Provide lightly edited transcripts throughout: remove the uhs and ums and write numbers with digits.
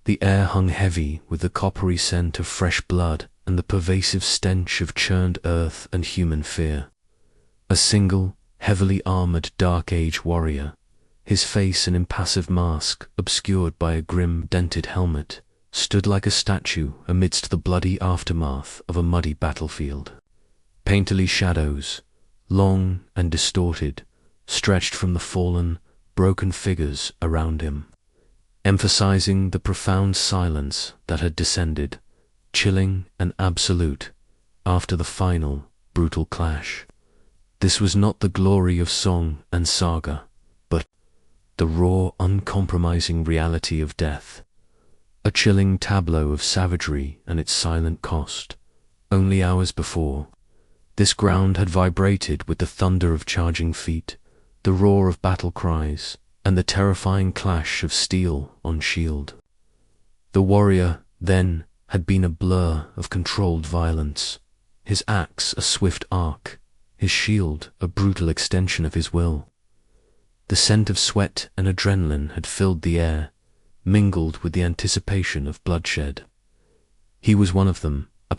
The air hung heavy with the coppery scent of fresh blood and the pervasive stench of churned earth and human fear. A single, heavily armored Dark Age warrior, his face an impassive mask obscured by a grim, dented helmet, stood like a statue amidst the bloody aftermath of a muddy battlefield. Painterly shadows, long and distorted, stretched from the fallen, broken figures around him, emphasizing the profound silence that had descended, chilling and absolute, after the final, brutal clash. This was not the glory of song and saga, but the raw, uncompromising reality of death. A chilling tableau of savagery and its silent cost. Only hours before, this ground had vibrated with the thunder of charging feet, the roar of battle cries, and the terrifying clash of steel on shield. The warrior, then, had been a blur of controlled violence, his axe a swift arc, his shield a brutal extension of his will. The scent of sweat and adrenaline had filled the air, mingled with the anticipation of bloodshed. He was one of them, a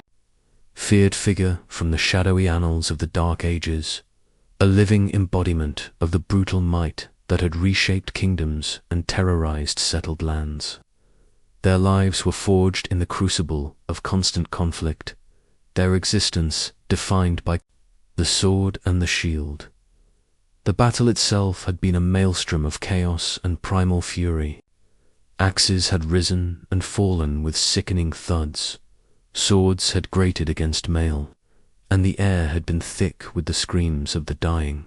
feared figure from the shadowy annals of the Dark Ages, a living embodiment of the brutal might that had reshaped kingdoms and terrorized settled lands. Their lives were forged in the crucible of constant conflict, their existence defined by the sword and the shield. The battle itself had been a maelstrom of chaos and primal fury. Axes had risen and fallen with sickening thuds, swords had grated against mail, and the air had been thick with the screams of the dying.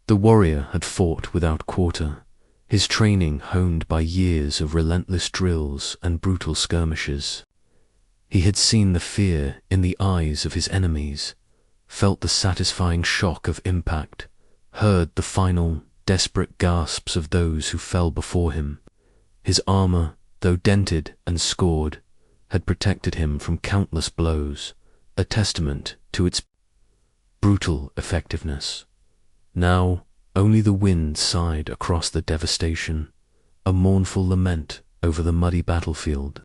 The warrior had fought without quarter, his training honed by years of relentless drills and brutal skirmishes. He had seen the fear in the eyes of his enemies, felt the satisfying shock of impact, heard the final, desperate gasps of those who fell before him. His armor, though dented and scored, had protected him from countless blows, a testament to its brutal effectiveness. Now, only the wind sighed across the devastation, a mournful lament over the muddy battlefield.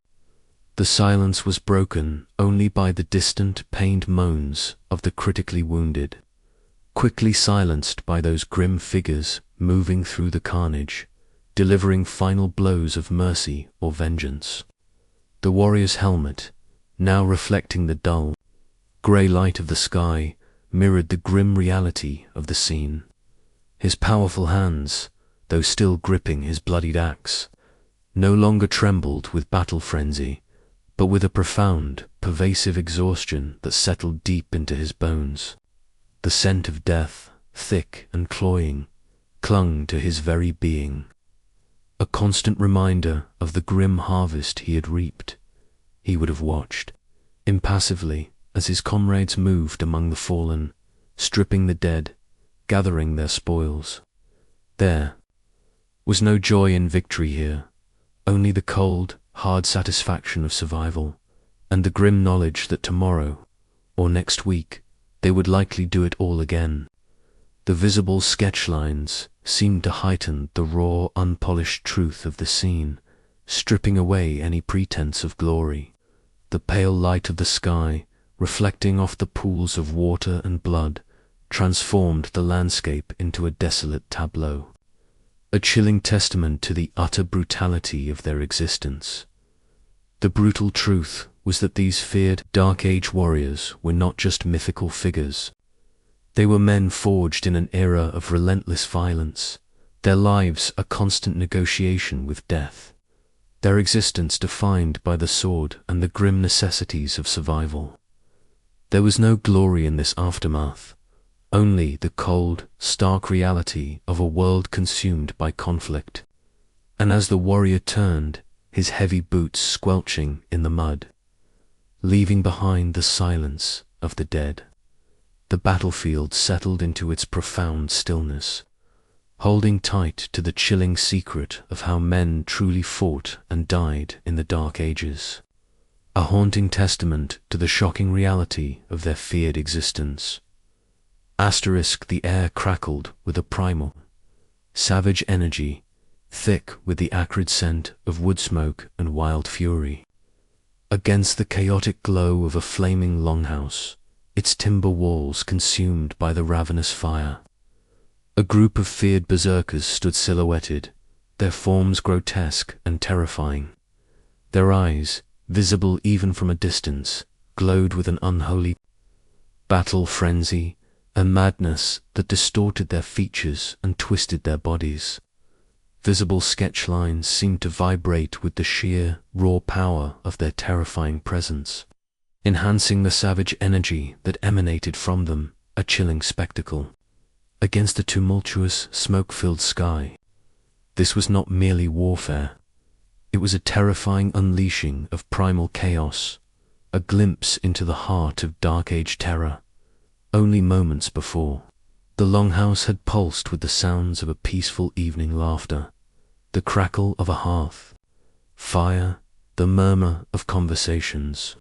The silence was broken only by the distant, pained moans of the critically wounded, quickly silenced by those grim figures moving through the carnage, delivering final blows of mercy or vengeance. The warrior's helmet, now reflecting the dull, grey light of the sky, mirrored the grim reality of the scene. His powerful hands, though still gripping his bloodied axe, no longer trembled with battle frenzy, but with a profound, pervasive exhaustion that settled deep into his bones. The scent of death, thick and cloying, clung to his very being, a constant reminder of the grim harvest he had reaped. He would have watched, impassively, as his comrades moved among the fallen, stripping the dead, gathering their spoils. There was no joy in victory here, only the cold, hard satisfaction of survival, and the grim knowledge that tomorrow, or next week, they would likely do it all again. The visible sketch lines seemed to heighten the raw, unpolished truth of the scene, stripping away any pretense of glory. The pale light of the sky, reflecting off the pools of water and blood, transformed the landscape into a desolate tableau, a chilling testament to the utter brutality of their existence. The brutal truth was that these feared Dark Age warriors were not just mythical figures. They were men forged in an era of relentless violence, their lives a constant negotiation with death, their existence defined by the sword and the grim necessities of survival. There was no glory in this aftermath, only the cold, stark reality of a world consumed by conflict. And as the warrior turned, his heavy boots squelching in the mud, leaving behind the silence of the dead, the battlefield settled into its profound stillness, holding tight to the chilling secret of how men truly fought and died in the Dark Ages, a haunting testament to the shocking reality of their feared existence. The air crackled with a primal, savage energy, thick with the acrid scent of wood smoke and wild fury. Against the chaotic glow of a flaming longhouse, its timber walls consumed by the ravenous fire, a group of feared berserkers stood silhouetted, their forms grotesque and terrifying. Their eyes, visible even from a distance, glowed with an unholy battle frenzy, a madness that distorted their features and twisted their bodies. Visible sketch lines seemed to vibrate with the sheer, raw power of their terrifying presence, enhancing the savage energy that emanated from them, a chilling spectacle. Against a tumultuous, smoke-filled sky, this was not merely warfare. It was a terrifying unleashing of primal chaos, a glimpse into the heart of Dark Age terror. Only moments before, the longhouse had pulsed with the sounds of a peaceful evening laughter, the crackle of a hearth, fire, the murmur of conversations.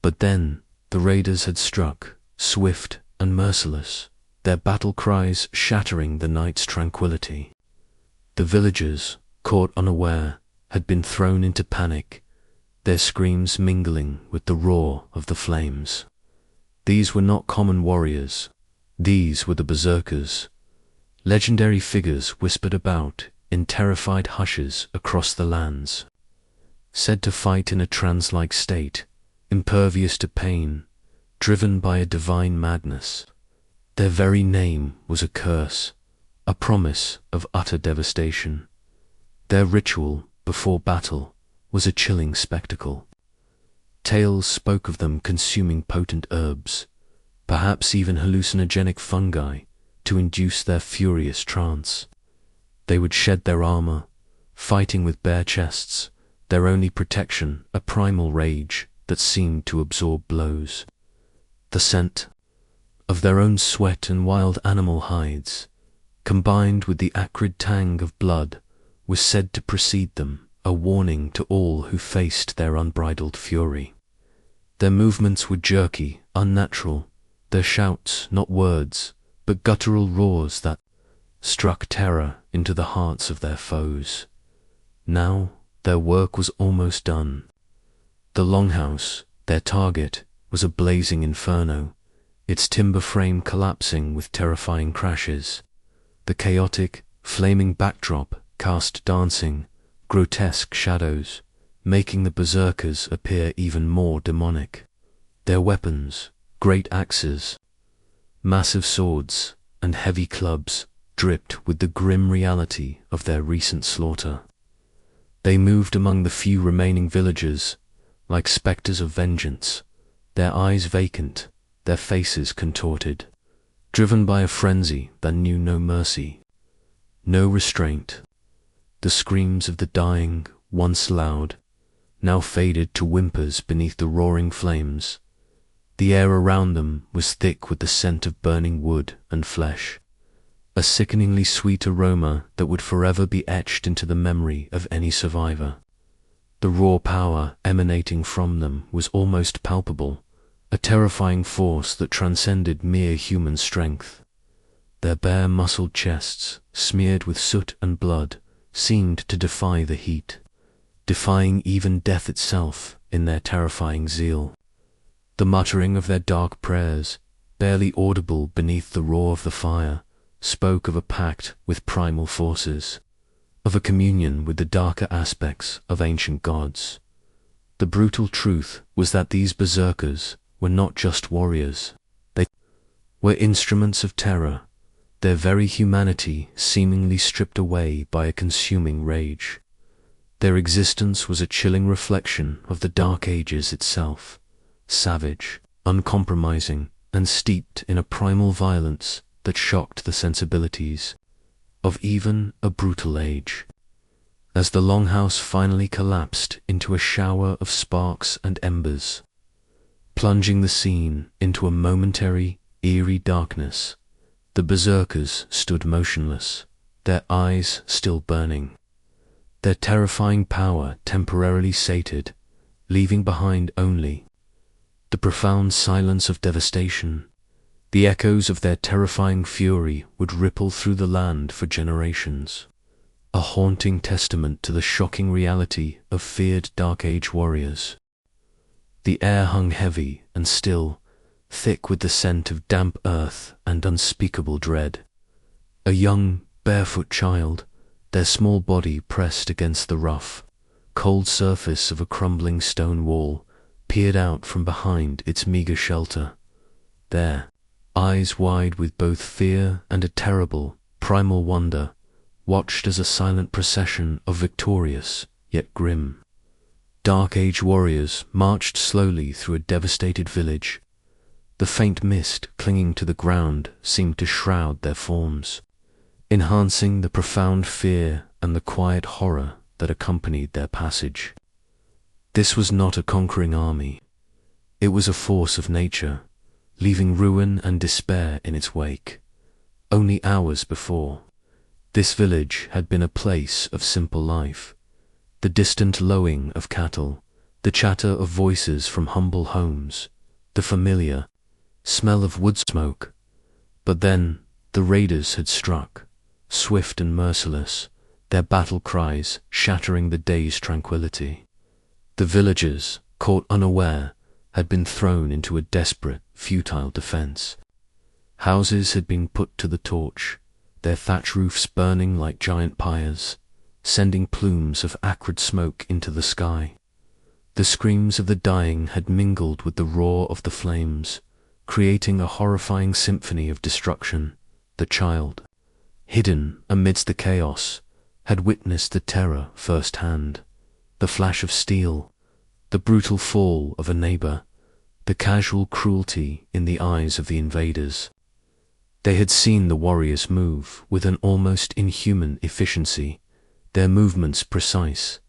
But then the raiders had struck, swift and merciless, their battle cries shattering the night's tranquility. The villagers, caught unaware, had been thrown into panic, their screams mingling with the roar of the flames. These were not common warriors. These were the berserkers, legendary figures whispered about in terrified hushes across the lands, said to fight in a trance-like state, impervious to pain, driven by a divine madness. Their very name was a curse, a promise of utter devastation. Their ritual before battle was a chilling spectacle. Tales spoke of them consuming potent herbs, perhaps even hallucinogenic fungi, to induce their furious trance. They would shed their armor, fighting with bare chests, their only protection a primal rage that seemed to absorb blows. The scent of their own sweat and wild animal hides, combined with the acrid tang of blood, was said to precede them, a warning to all who faced their unbridled fury. Their movements were jerky, unnatural, their shouts not words, but guttural roars that struck terror into the hearts of their foes. Now their work was almost done. The longhouse, their target, was a blazing inferno, its timber frame collapsing with terrifying crashes. The chaotic, flaming backdrop cast dancing, grotesque shadows, making the berserkers appear even more demonic. Their weapons, great axes, massive swords, and heavy clubs, dripped with the grim reality of their recent slaughter. They moved among the few remaining villagers, like specters of vengeance, their eyes vacant, their faces contorted, driven by a frenzy that knew no mercy, no restraint. The screams of the dying, once loud, now faded to whimpers beneath the roaring flames. The air around them was thick with the scent of burning wood and flesh, a sickeningly sweet aroma that would forever be etched into the memory of any survivor. The raw power emanating from them was almost palpable, a terrifying force that transcended mere human strength. Their bare muscled chests, smeared with soot and blood, seemed to defy the heat, defying even death itself in their terrifying zeal. The muttering of their dark prayers, barely audible beneath the roar of the fire, spoke of a pact with primal forces, of a communion with the darker aspects of ancient gods. The brutal truth was that these berserkers were not just warriors. They were instruments of terror, their very humanity seemingly stripped away by a consuming rage. Their existence was a chilling reflection of the Dark Ages itself, savage, uncompromising, and steeped in a primal violence that shocked the sensibilities of even a brutal age. As the longhouse finally collapsed into a shower of sparks and embers, plunging the scene into a momentary, eerie darkness, the berserkers stood motionless, their eyes still burning, their terrifying power temporarily sated, leaving behind only the profound silence of devastation. The echoes of their terrifying fury would ripple through the land for generations, a haunting testament to the shocking reality of feared Dark Age warriors. The air hung heavy and still, thick with the scent of damp earth and unspeakable dread. A young, barefoot child, their small body pressed against the rough, cold surface of a crumbling stone wall, peered out from behind its meager shelter. There, eyes wide with both fear and a terrible, primal wonder, watched as a silent procession of victorious, yet grim, Dark Age warriors marched slowly through a devastated village. The faint mist clinging to the ground seemed to shroud their forms, enhancing the profound fear and the quiet horror that accompanied their passage. This was not a conquering army. It was a force of nature, leaving ruin and despair in its wake. Only hours before, this village had been a place of simple life. The distant lowing of cattle, the chatter of voices from humble homes, the familiar smell of wood smoke. But then the raiders had struck, swift and merciless, their battle cries shattering the day's tranquility. The villagers, caught unaware, had been thrown into a desperate, futile defense. Houses had been put to the torch, their thatch roofs burning like giant pyres, sending plumes of acrid smoke into the sky. The screams of the dying had mingled with the roar of the flames, creating a horrifying symphony of destruction. The child, hidden amidst the chaos, had witnessed the terror firsthand, the flash of steel, the brutal fall of a neighbor, the casual cruelty in the eyes of the invaders. They had seen the warriors move with an almost inhuman efficiency, their movements precise,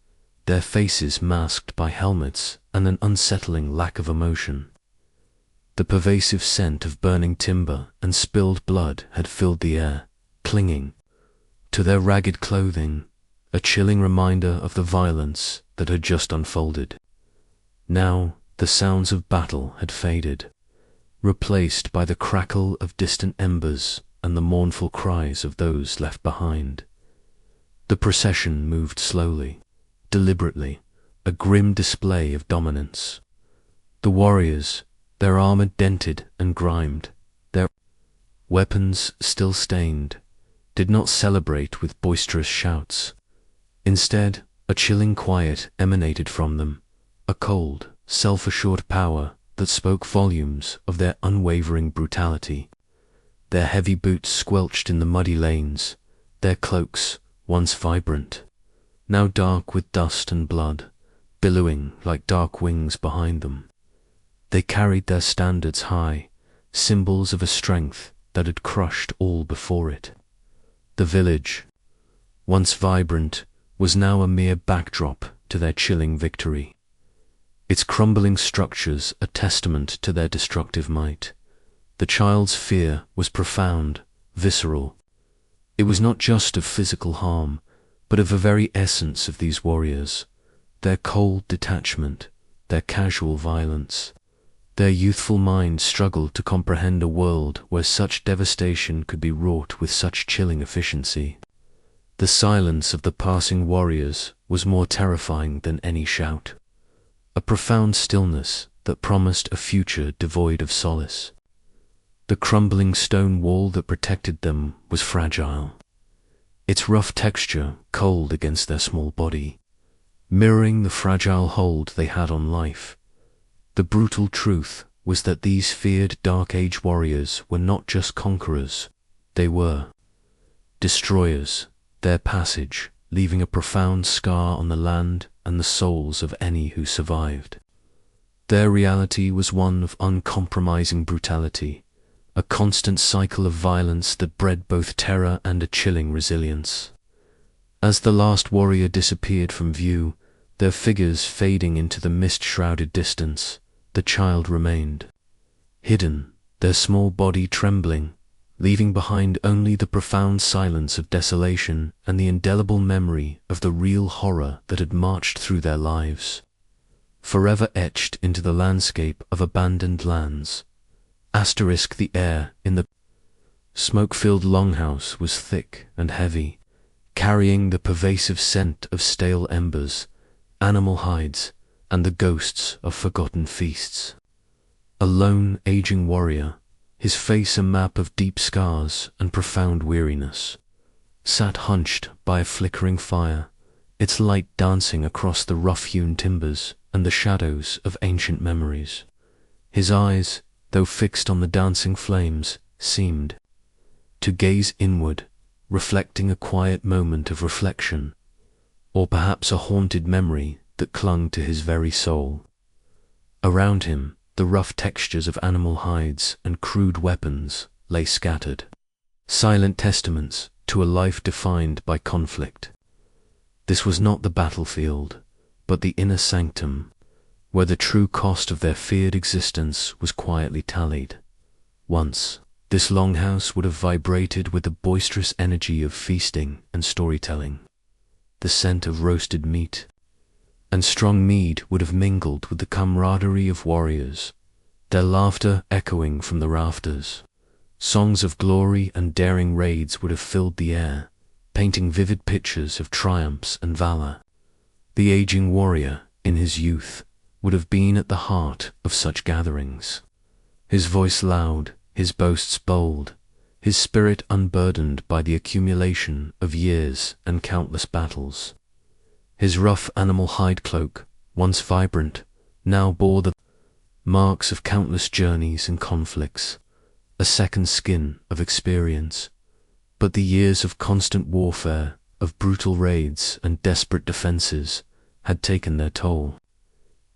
their faces masked by helmets and an unsettling lack of emotion. The pervasive scent of burning timber and spilled blood had filled the air, clinging to their ragged clothing, a chilling reminder of the violence that had just unfolded. Now the sounds of battle had faded, replaced by the crackle of distant embers and the mournful cries of those left behind. The procession moved slowly, deliberately, a grim display of dominance. The warriors, their armor dented and grimed, their weapons still stained, did not celebrate with boisterous shouts. Instead, a chilling quiet emanated from them, a cold, self-assured power that spoke volumes of their unwavering brutality. Their heavy boots squelched in the muddy lanes, their cloaks, once vibrant, now dark with dust and blood, billowing like dark wings behind them. They carried their standards high, symbols of a strength that had crushed all before it. The village, once vibrant, was now a mere backdrop to their chilling victory. Its crumbling structures a testament to their destructive might. The child's fear was profound, visceral. It was not just of physical harm, but of the very essence of these warriors, their cold detachment, their casual violence. Their youthful minds struggled to comprehend a world where such devastation could be wrought with such chilling efficiency. The silence of the passing warriors was more terrifying than any shout, a profound stillness that promised a future devoid of solace. The crumbling stone wall that protected them was fragile, its rough texture cold against their small body, mirroring the fragile hold they had on life. The brutal truth was that these feared Dark Age warriors were not just conquerors, they were destroyers, their passage leaving a profound scar on the land and the souls of any who survived. Their reality was one of uncompromising brutality, a constant cycle of violence that bred both terror and a chilling resilience. As the last warrior disappeared from view, their figures fading into the mist-shrouded distance, the child remained, hidden, their small body trembling, leaving behind only the profound silence of desolation and the indelible memory of the real horror that had marched through their lives, forever etched into the landscape of abandoned lands. The air in the smoke-filled longhouse was thick and heavy, carrying the pervasive scent of stale embers, animal hides, and the ghosts of forgotten feasts. A lone, aging warrior, his face a map of deep scars and profound weariness, sat hunched by a flickering fire, its light dancing across the rough-hewn timbers and the shadows of ancient memories. His eyes, though fixed on the dancing flames, seemed to gaze inward, reflecting a quiet moment of reflection, or perhaps a haunted memory that clung to his very soul. Around him, the rough textures of animal hides and crude weapons lay scattered, silent testaments to a life defined by conflict. This was not the battlefield, but the inner sanctum, where the true cost of their feared existence was quietly tallied. Once, this longhouse would have vibrated with the boisterous energy of feasting and storytelling. The scent of roasted meat and strong mead would have mingled with the camaraderie of warriors, their laughter echoing from the rafters. Songs of glory and daring raids would have filled the air, painting vivid pictures of triumphs and valor. The aging warrior, in his youth, would have been at the heart of such gatherings. His voice loud, his boasts bold, his spirit unburdened by the accumulation of years and countless battles. His rough animal hide cloak, once vibrant, now bore the marks of countless journeys and conflicts, a second skin of experience. But the years of constant warfare, of brutal raids and desperate defenses, had taken their toll.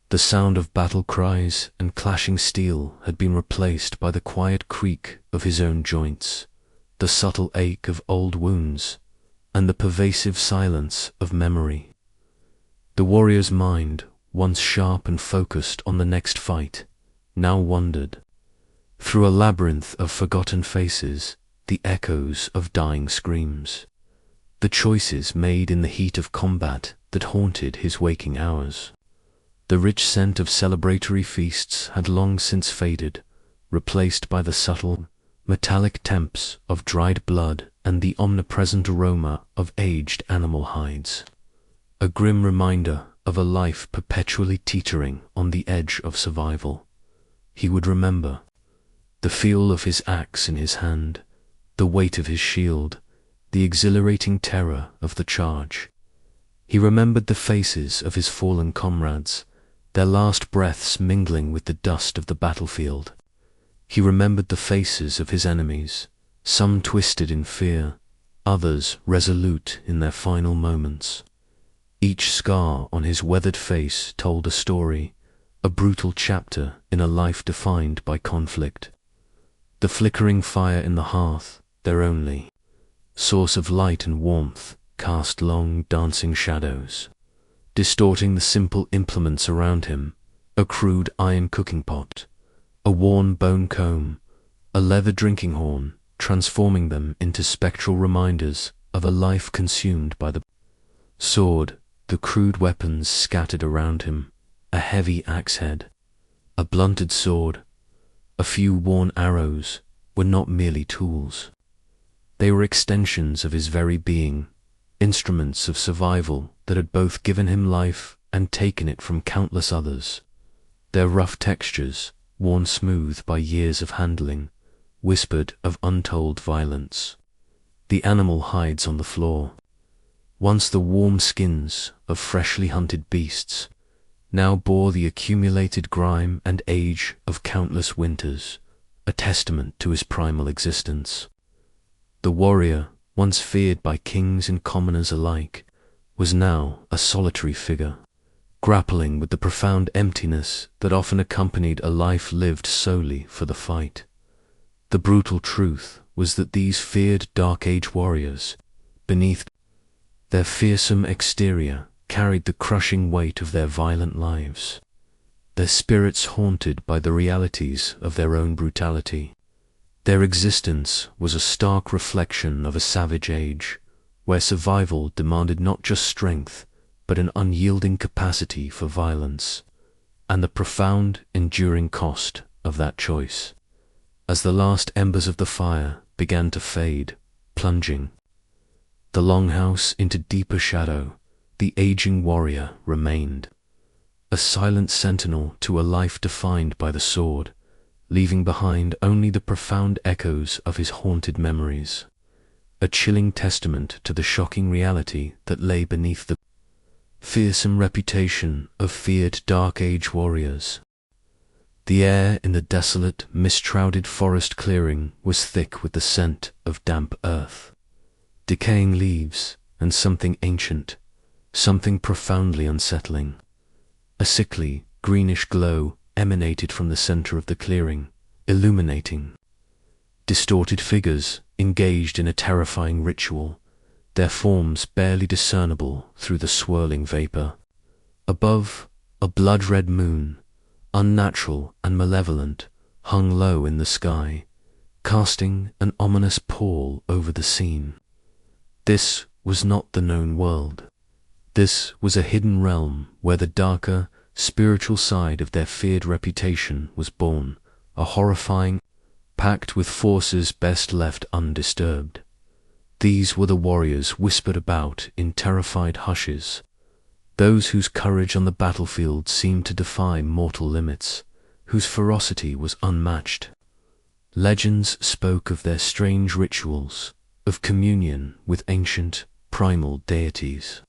The sound of battle cries and clashing steel had been replaced by the quiet creak of his own joints, the subtle ache of old wounds, and the pervasive silence of memory. The warrior's mind, once sharp and focused on the next fight, now wandered through a labyrinth of forgotten faces, the echoes of dying screams, the choices made in the heat of combat that haunted his waking hours. The rich scent of celebratory feasts had long since faded, replaced by the subtle, metallic temps of dried blood and the omnipresent aroma of aged animal hides. A grim reminder of a life perpetually teetering on the edge of survival. He would remember the feel of his axe in his hand, the weight of his shield, the exhilarating terror of the charge. He remembered the faces of his fallen comrades, their last breaths mingling with the dust of the battlefield. He remembered the faces of his enemies, some twisted in fear, others resolute in their final moments. Each scar on his weathered face told a story, a brutal chapter in a life defined by conflict. The flickering fire in the hearth, their only source of light and warmth, cast long, dancing shadows, distorting the simple implements around him, a crude iron cooking pot, a worn bone comb, a leather drinking horn, transforming them into spectral reminders of a life consumed by the sword, the crude weapons scattered around him, a heavy axe head, a blunted sword, a few worn arrows, were not merely tools. They were extensions of his very being, instruments of survival that had both given him life and taken it from countless others. Their rough textures, worn smooth by years of handling, whispered of untold violence. The animal hides on the floor, once the warm skins of freshly hunted beasts, now bore the accumulated grime and age of countless winters, a testament to his primal existence. The warrior, once feared by kings and commoners alike, was now a solitary figure, grappling with the profound emptiness that often accompanied a life lived solely for the fight. The brutal truth was that these feared Dark Age warriors, beneath their fearsome exterior, carried the crushing weight of their violent lives, their spirits haunted by the realities of their own brutality. Their existence was a stark reflection of a savage age, where survival demanded not just strength, but an unyielding capacity for violence, and the profound, enduring cost of that choice. As the last embers of the fire began to fade, plunging The longhouse into deeper shadow, the aging warrior remained, a silent sentinel to a life defined by the sword, leaving behind only the profound echoes of his haunted memories, a chilling testament to the shocking reality that lay beneath the fearsome reputation of feared Dark Age warriors. The air in the desolate, mist-shrouded forest clearing was thick with the scent of damp earth, decaying leaves, and something ancient, something profoundly unsettling. A sickly, greenish glow emanated from the center of the clearing, illuminating distorted figures engaged in a terrifying ritual, their forms barely discernible through the swirling vapor. Above, a blood-red moon, unnatural and malevolent, hung low in the sky, casting an ominous pall over the scene. This was not the known world. This was a hidden realm where the darker, spiritual side of their feared reputation was born, a horrifying, packed with forces best left undisturbed. These were the warriors whispered about in terrified hushes, those whose courage on the battlefield seemed to defy mortal limits, whose ferocity was unmatched. Legends spoke of their strange rituals, of communion with ancient, primal deities,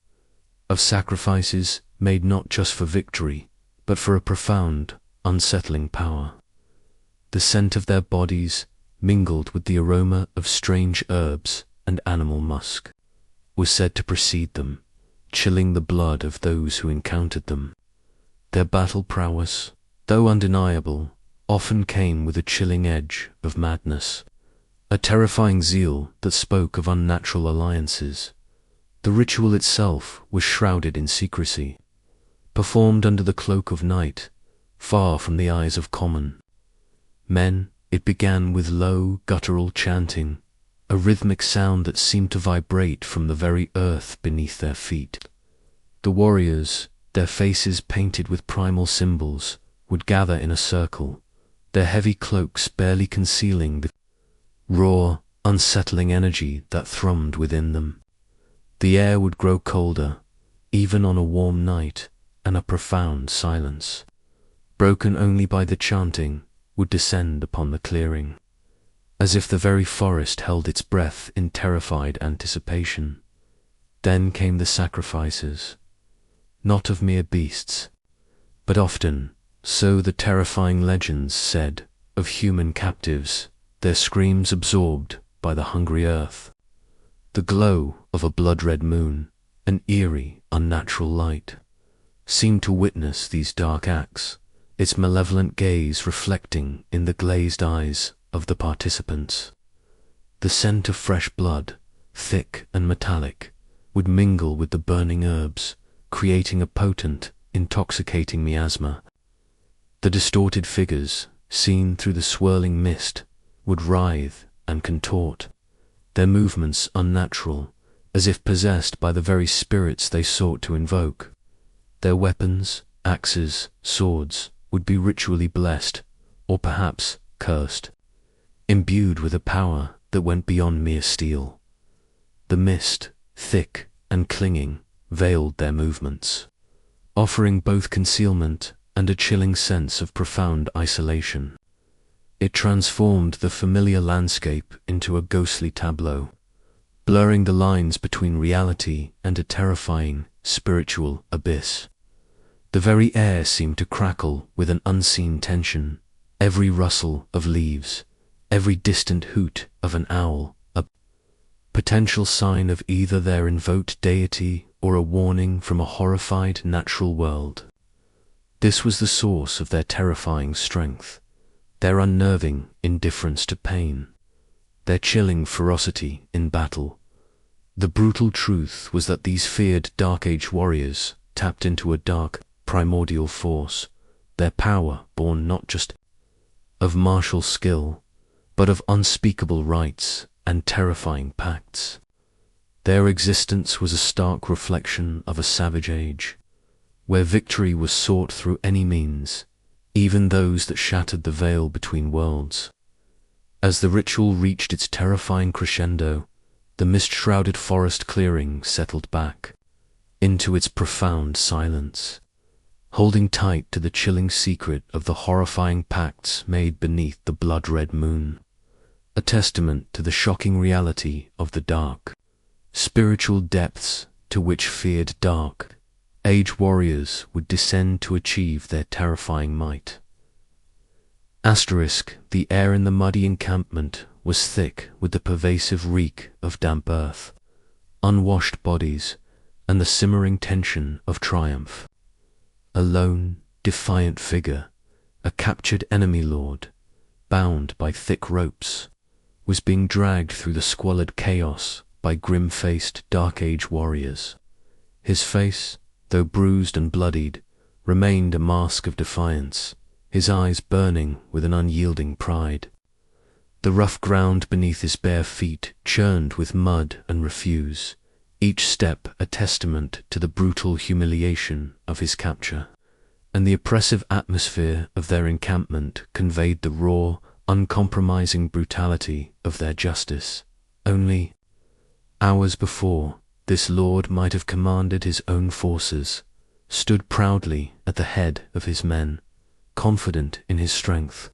of sacrifices made not just for victory, but for a profound, unsettling power. The scent of their bodies, mingled with the aroma of strange herbs and animal musk, was said to precede them, chilling the blood of those who encountered them. Their battle prowess, though undeniable, often came with a chilling edge of madness, a terrifying zeal that spoke of unnatural alliances. The ritual itself was shrouded in secrecy, performed under the cloak of night, far from the eyes of common men. It began with low, guttural chanting, a rhythmic sound that seemed to vibrate from the very earth beneath their feet. The warriors, their faces painted with primal symbols, would gather in a circle, their heavy cloaks barely concealing the raw, unsettling energy that thrummed within them. The air would grow colder, even on a warm night, and a profound silence, broken only by the chanting, would descend upon the clearing, as if the very forest held its breath in terrified anticipation. Then came the sacrifices, not of mere beasts, but often, so the terrifying legends said, of human captives, their screams absorbed by the hungry earth. The glow of a blood-red moon, an eerie, unnatural light, seemed to witness these dark acts, its malevolent gaze reflecting in the glazed eyes of the participants. The scent of fresh blood, thick and metallic, would mingle with the burning herbs, creating a potent, intoxicating miasma. The distorted figures, seen through the swirling mist, would writhe and contort, their movements unnatural, as if possessed by the very spirits they sought to invoke. Their weapons, axes, swords, would be ritually blessed, or perhaps cursed, imbued with a power that went beyond mere steel. The mist, thick and clinging, veiled their movements, offering both concealment and a chilling sense of profound isolation. It transformed the familiar landscape into a ghostly tableau, blurring the lines between reality and a terrifying, spiritual abyss. The very air seemed to crackle with an unseen tension, every rustle of leaves, every distant hoot of an owl, a potential sign of either their invoked deity or a warning from a horrified natural world. This was the source of their terrifying strength, their unnerving indifference to pain, their chilling ferocity in battle. The brutal truth was that these feared Dark Age warriors tapped into a dark, primordial force, their power born not just of martial skill, but of unspeakable rites and terrifying pacts. Their existence was a stark reflection of a savage age, where victory was sought through any means, even those that shattered the veil between worlds. As the ritual reached its terrifying crescendo, The mist-shrouded forest clearing settled back into its profound silence, holding tight to the chilling secret of the horrifying pacts made beneath the blood-red moon, a testament to the shocking reality of the dark, spiritual depths to which feared dark age warriors would descend to achieve their terrifying might. The air in the muddy encampment was thick with the pervasive reek of damp earth, unwashed bodies, and the simmering tension of triumph. A lone, defiant figure, a captured enemy lord, bound by thick ropes, was being dragged through the squalid chaos by grim-faced Dark Age warriors. His face, though bruised and bloodied, remained a mask of defiance, his eyes burning with an unyielding pride. The rough ground beneath his bare feet churned with mud and refuse, each step a testament to the brutal humiliation of his capture, and the oppressive atmosphere of their encampment conveyed the raw, uncompromising brutality of their justice. Only hours before, this lord might have commanded his own forces, stood proudly at the head of his men, confident in his strength.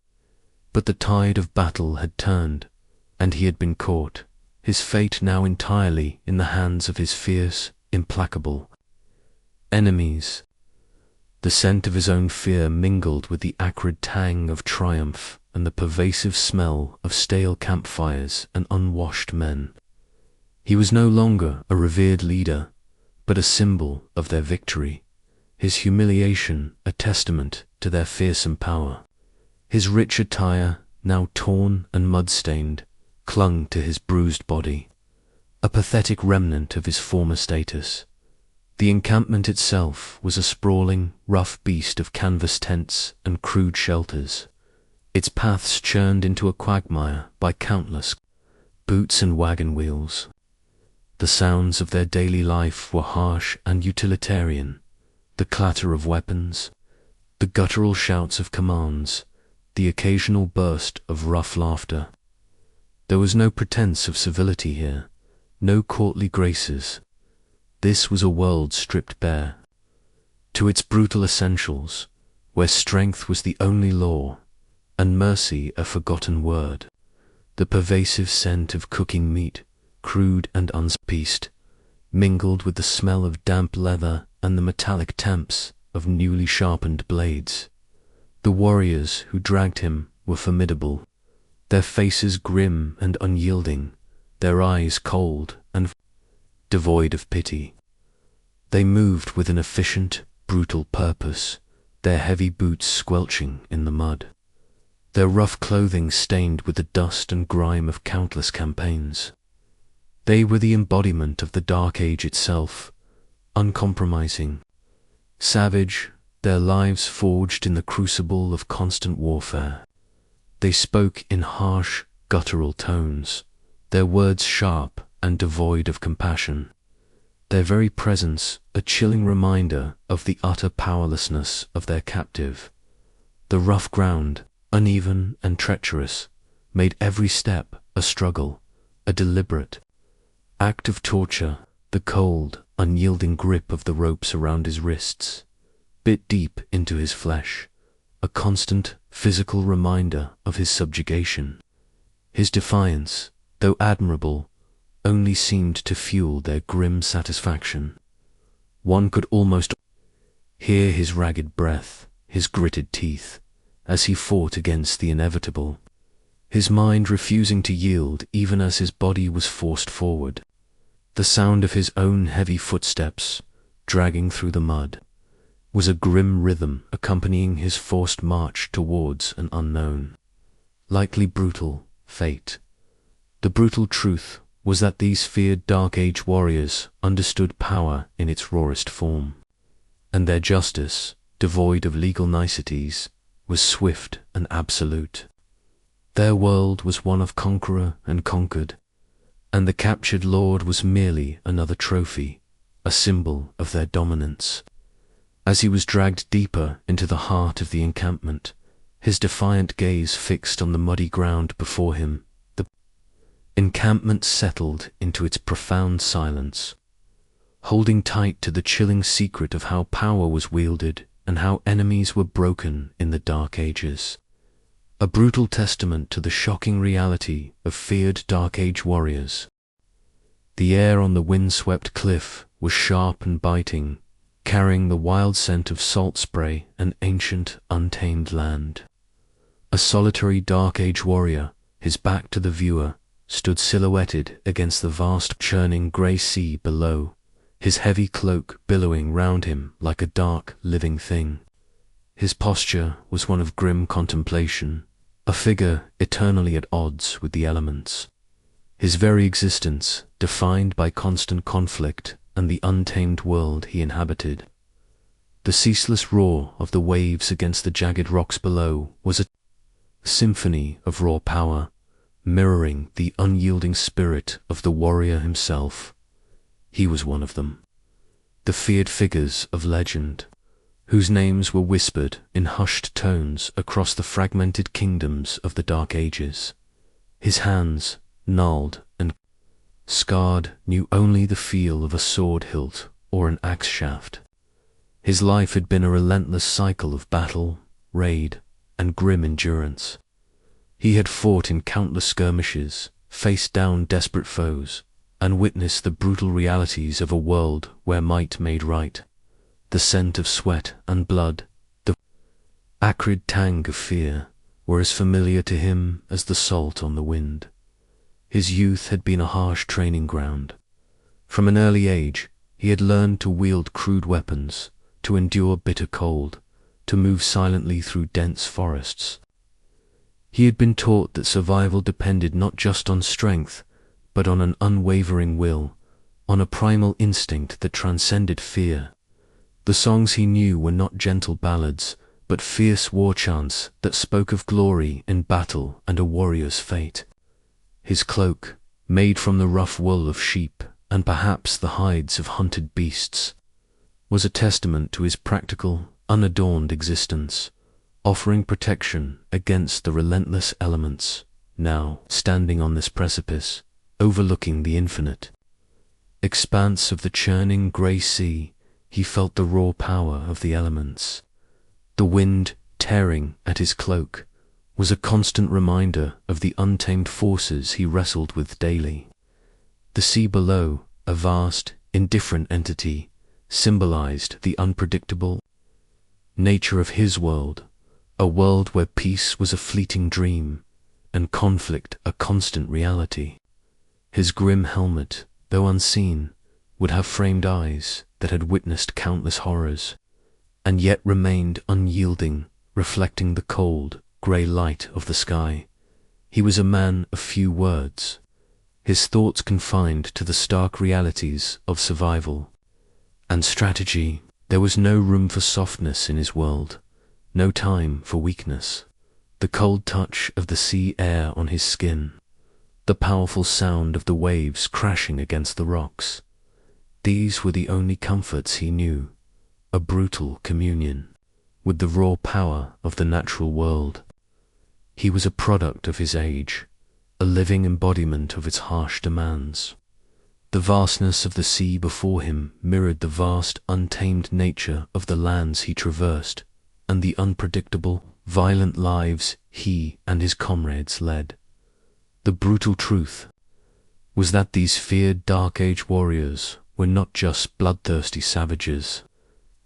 But the tide of battle had turned, and he had been caught, his fate now entirely in the hands of his fierce, implacable enemies. The scent of his own fear mingled with the acrid tang of triumph and the pervasive smell of stale campfires and unwashed men. He was no longer a revered leader, but a symbol of their victory, his humiliation a testament to their fearsome power. His rich attire, now torn and mud-stained, clung to his bruised body, a pathetic remnant of his former status. The encampment itself was a sprawling, rough beast of canvas tents and crude shelters, its paths churned into a quagmire by countless boots and wagon wheels. The sounds of their daily life were harsh and utilitarian, the clatter of weapons, the guttural shouts of commands, the occasional burst of rough laughter. There was no pretense of civility here, no courtly graces. This was a world stripped bare to its brutal essentials, where strength was the only law, and mercy a forgotten word. The pervasive scent of cooking meat, crude and unspiced, mingled with the smell of damp leather and the metallic temps of newly sharpened blades. The warriors who dragged him were formidable, their faces grim and unyielding, their eyes cold and devoid of pity. They moved with an efficient, brutal purpose, their heavy boots squelching in the mud, their rough clothing stained with the dust and grime of countless campaigns. They were the embodiment of the Dark Age itself, uncompromising, savage, their lives forged in the crucible of constant warfare. They spoke in harsh, guttural tones, their words sharp and devoid of compassion, their very presence a chilling reminder of the utter powerlessness of their captive. The rough ground, uneven and treacherous, made every step a struggle, a deliberate act of torture. The cold, unyielding grip of the ropes around his wrists bit deep into his flesh, a constant physical reminder of his subjugation. His defiance, though admirable, only seemed to fuel their grim satisfaction. One could almost hear his ragged breath, his gritted teeth, as he fought against the inevitable, his mind refusing to yield even as his body was forced forward. The sound of his own heavy footsteps, dragging through the mud, was a grim rhythm accompanying his forced march towards an unknown, likely brutal, fate. The brutal truth was that these feared Dark Age warriors understood power in its rawest form, and their justice, devoid of legal niceties, was swift and absolute. Their world was one of conqueror and conquered, and the captured lord was merely another trophy, a symbol of their dominance. As he was dragged deeper into the heart of the encampment, his defiant gaze fixed on the muddy ground before him, the encampment settled into its profound silence, holding tight to the chilling secret of how power was wielded and how enemies were broken in the Dark Ages. A brutal testament to the shocking reality of feared Dark Age warriors. The air on the windswept cliff was sharp and biting, carrying the wild scent of salt spray and ancient, untamed land. A solitary Dark Age warrior, his back to the viewer, stood silhouetted against the vast churning grey sea below, his heavy cloak billowing round him like a dark, living thing. His posture was one of grim contemplation, a figure eternally at odds with the elements. His very existence defined by constant conflict and the untamed world he inhabited. The ceaseless roar of the waves against the jagged rocks below was a symphony of raw power, mirroring the unyielding spirit of the warrior himself. He was one of them, the feared figures of legend, whose names were whispered in hushed tones across the fragmented kingdoms of the Dark Ages. His hands, gnarled and scarred, knew only the feel of a sword hilt or an axe shaft. His life had been a relentless cycle of battle, raid, and grim endurance. He had fought in countless skirmishes, faced down desperate foes, and witnessed the brutal realities of a world where might made right. The scent of sweat and blood, the acrid tang of fear, were as familiar to him as the salt on the wind. His youth had been a harsh training ground. From an early age, he had learned to wield crude weapons, to endure bitter cold, to move silently through dense forests. He had been taught that survival depended not just on strength, but on an unwavering will, on a primal instinct that transcended fear. The songs he knew were not gentle ballads, but fierce war chants that spoke of glory in battle and a warrior's fate. His cloak, made from the rough wool of sheep and perhaps the hides of hunted beasts, was a testament to his practical, unadorned existence, offering protection against the relentless elements. Now, standing on this precipice, overlooking the infinite expanse of the churning grey sea, he felt the raw power of the elements. The wind, tearing at his cloak, was a constant reminder of the untamed forces he wrestled with daily. The sea below, a vast, indifferent entity, symbolized the unpredictable nature of his world, a world where peace was a fleeting dream and conflict a constant reality. His grim helmet, though unseen, would have framed eyes that had witnessed countless horrors, and yet remained unyielding, reflecting the cold, grey light of the sky. He was a man of few words, his thoughts confined to the stark realities of survival and strategy. There was no room for softness in his world, no time for weakness. The cold touch of the sea air on his skin, the powerful sound of the waves crashing against the rocks, these were the only comforts he knew, a brutal communion with the raw power of the natural world. He was a product of his age, a living embodiment of its harsh demands. The vastness of the sea before him mirrored the vast, untamed nature of the lands he traversed, and the unpredictable, violent lives he and his comrades led. The brutal truth was that these feared Dark Age warriors were not just bloodthirsty savages.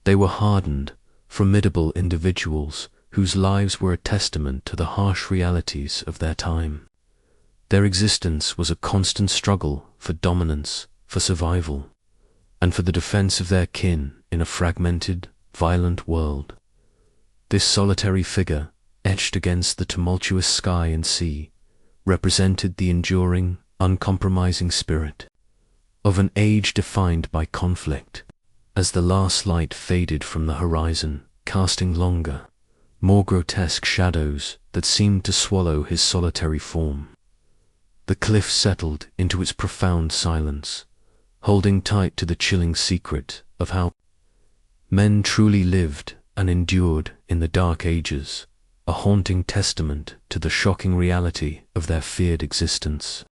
They were hardened, formidable individuals whose lives were a testament to the harsh realities of their time. Their existence was a constant struggle for dominance, for survival, and for the defense of their kin in a fragmented, violent world. This solitary figure, etched against the tumultuous sky and sea, represented the enduring, uncompromising spirit of an age defined by conflict. As the last light faded from the horizon, casting longer, more grotesque shadows that seemed to swallow his solitary form, the cliff settled into its profound silence, holding tight to the chilling secret of how men truly lived and endured in the Dark Ages, a haunting testament to the shocking reality of their feared existence.